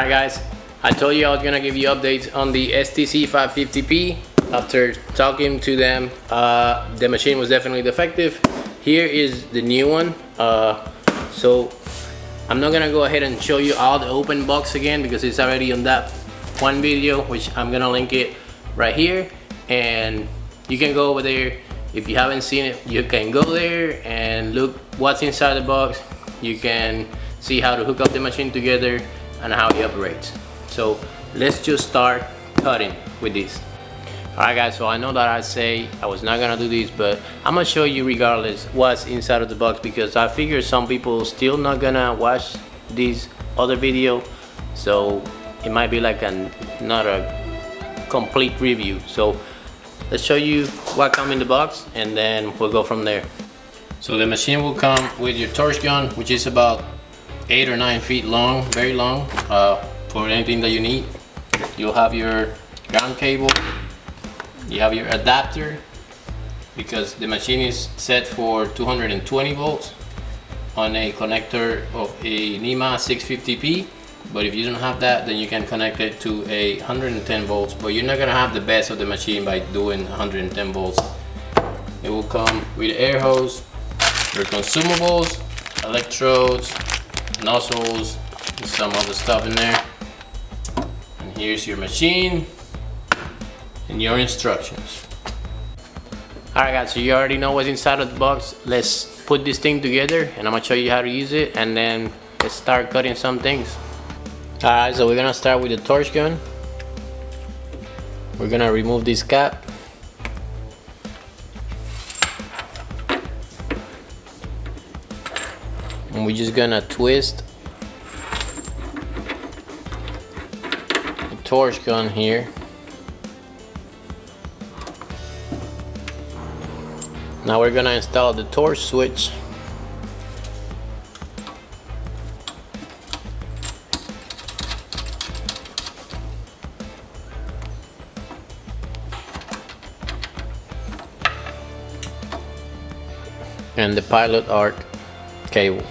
Alright guys, I told you I was gonna give you updates on the STC550P. After talking to them, the machine was definitely defective. Here is the new one. So I'm not gonna go ahead and show you all the open box again because it's already on that one video, which I'm gonna link it right here, and you can go over there. If you haven't seen it, you can go there and look what's inside the box. You can see how to hook up the machine together and how it operates. So let's just start cutting with this. Alright guys, so I know that I say I was not gonna do this, but I'm gonna show you regardless what's inside of the box, because I figure some people still not gonna watch this other video, so it might be like not a complete review. So let's show you what comes in the box and then we'll go from there. So the machine will come with your torch gun, which is about 8 or 9 feet long, very long, for anything that you need. You'll have your ground cable, you have your adapter, because the machine is set for 220 volts on a connector of a NEMA 650P, but if you don't have that, then you can connect it to a 110 volts, but you're not gonna have the best of the machine by doing 110 volts. It will come with air hose, your consumables, electrodes, nozzles, and some other stuff in there. And here's your machine and your instructions. Alright guys, so you already know what's inside of the box. Let's put this thing together and I'm gonna show you how to use it, and then let's start cutting some things. Alright, so we're gonna start with the torch gun. We're gonna remove this cap. And we're just gonna twist the torch gun here. Now we're gonna install the torch switch. And the pilot arc cable.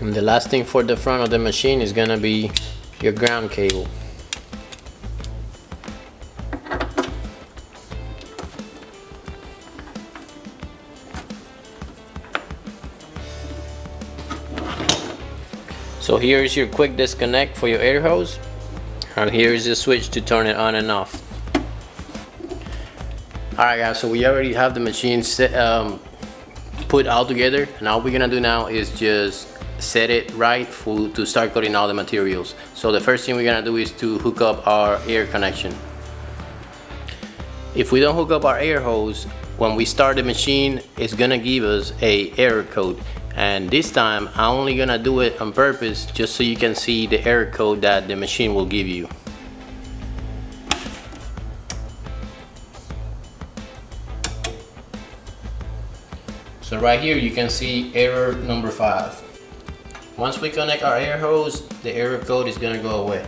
And the last thing for the front of the machine is gonna be your ground cable. So here is your quick disconnect for your air hose, and here is the switch to turn it on and off. Alright guys, so we already have the machine set, put all together, and all we're gonna do now is just set it right to start cutting all the materials. So the first thing we're gonna do is to hook up our air connection. If we don't hook up our air hose, when we start the machine, it's gonna give us a error code. And this time I'm only gonna do it on purpose just so you can see the error code that the machine will give you. So right here you can see error number 5. Once we connect our air hose, the error code is gonna go away.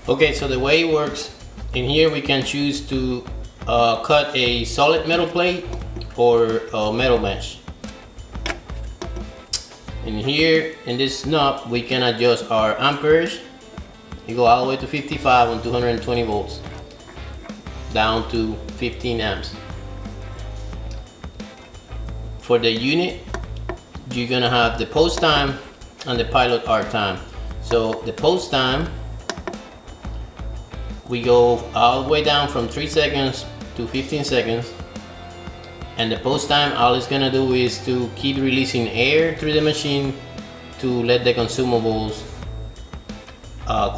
Okay, so the way it works, in here we can choose to cut a solid metal plate or a metal mesh. And here in this knob we can adjust our amperage. You go all the way to 55 on 220 volts down to 15 amps. For the unit, you're gonna have the post time and the pilot arc time. So the post time, we go all the way down from 3 seconds to 15 seconds. And the post time, all it's gonna do is to keep releasing air through the machine to let the consumables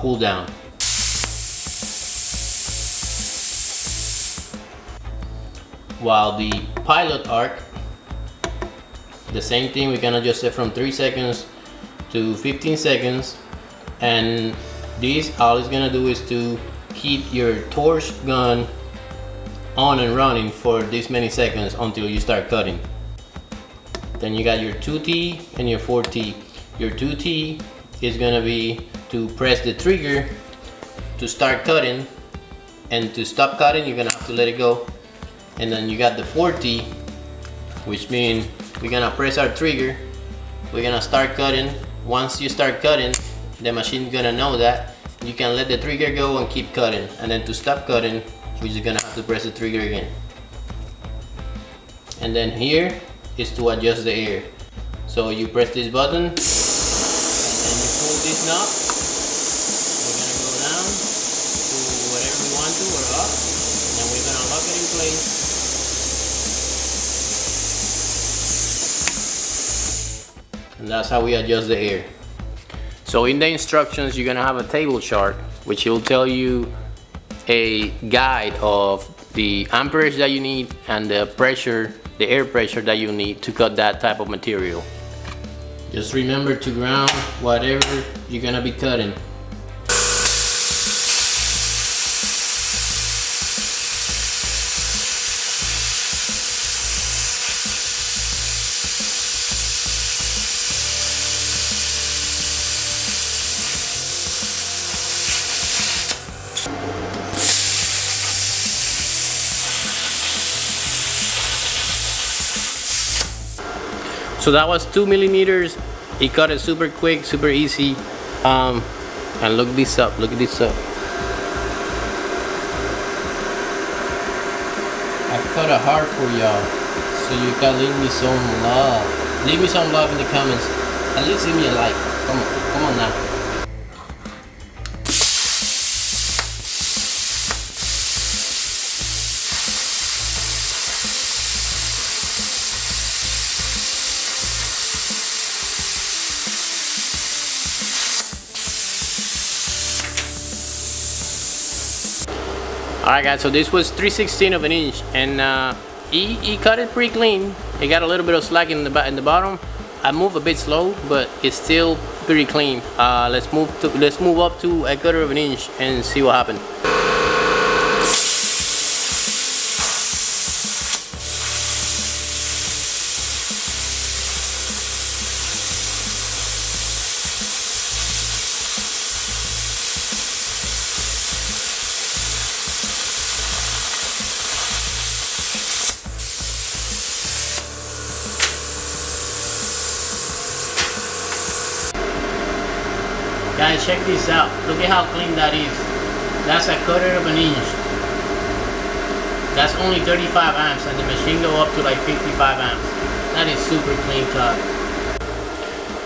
cool down. While the pilot arc, the same thing, we can adjust it from 3 seconds to 15 seconds. And this, all it's gonna do is to keep your torch gun on and running for this many seconds until you start cutting. Then you got your 2T and your 4T. Your 2T is gonna be to press the trigger to start cutting, and to stop cutting you're gonna have to let it go. And then you got the 40, which means we're gonna press our trigger, we're gonna start cutting. Once you start cutting, the machine's gonna know that you can let the trigger go and keep cutting, and then to stop cutting we're just gonna have to press the trigger again. And then here is to adjust the air. So you press this button and you pull this knob. We're gonna go down to whatever we want to, or up, and then we're gonna lock it in place. And that's how we adjust the air. So in the instructions you're gonna have a table chart which will tell you a guide of the amperage that you need and the pressure, the air pressure that you need to cut that type of material. Just remember to ground whatever you're gonna be cutting. So that was 2 millimeters. He cut it super quick, super easy. And look this up, look this up. I cut it hard for y'all, so you can leave me some love. Leave me some love in the comments. At least give me a like. Come on now. Alright guys, so this was 3/16 of an inch, and he cut it pretty clean. It got a little bit of slack in the bottom. I move a bit slow, but it's still pretty clean. Let's move up to a 1/4 of an inch and see what happens. Guys, check this out. Look at how clean that is. That's a 1/4 of an inch. That's only 35 amps, and the machine go up to like 55 amps. That is super clean cut.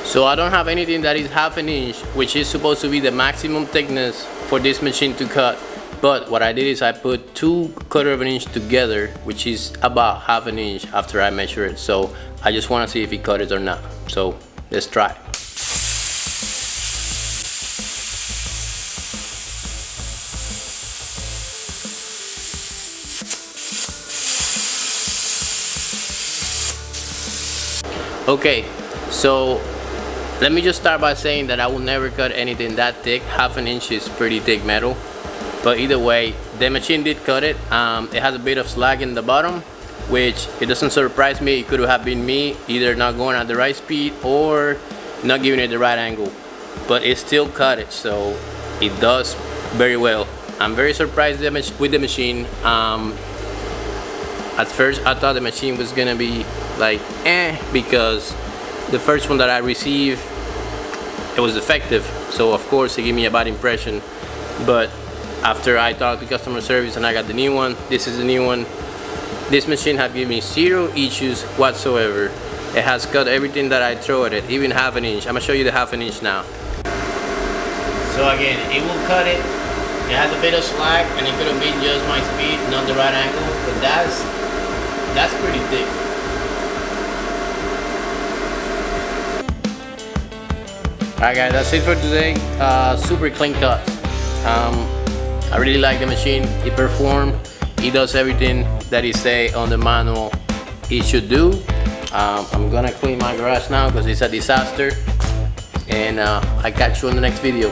So I don't have anything that is 1/2 inch, which is supposed to be the maximum thickness for this machine to cut. But what I did is I put 2 1/4 of an inch together, which is about 1/2 inch after I measure it. So I just want to see if he cut it or not. So let's try. Okay, so let me just start by saying that I will never cut anything that thick. 1/2 inch is pretty thick metal, but either way, the machine did cut it. It has a bit of slack in the bottom, which it doesn't surprise me. It could have been me either not going at the right speed or not giving it the right angle, but it still cut it, so it does very well. I'm very surprised with the machine. At first I thought the machine was gonna be like because the first one that I received, it was defective, so of course it gave me a bad impression. But after I talked to customer service and I got the new one, this is the new one, this machine has given me 0 issues whatsoever. It has cut everything that I throw at it, even 1/2 inch. I'm gonna show you the 1/2 inch now. So again, it will cut it. It has a bit of slack, and it could have been just my speed, not the right angle, but that's pretty thick. Alright guys, that's it for today. Super clean cuts. I really like the machine. It performed. It does everything that it say on the manual it should do. I'm gonna clean my garage now because it's a disaster. And I catch you on the next video.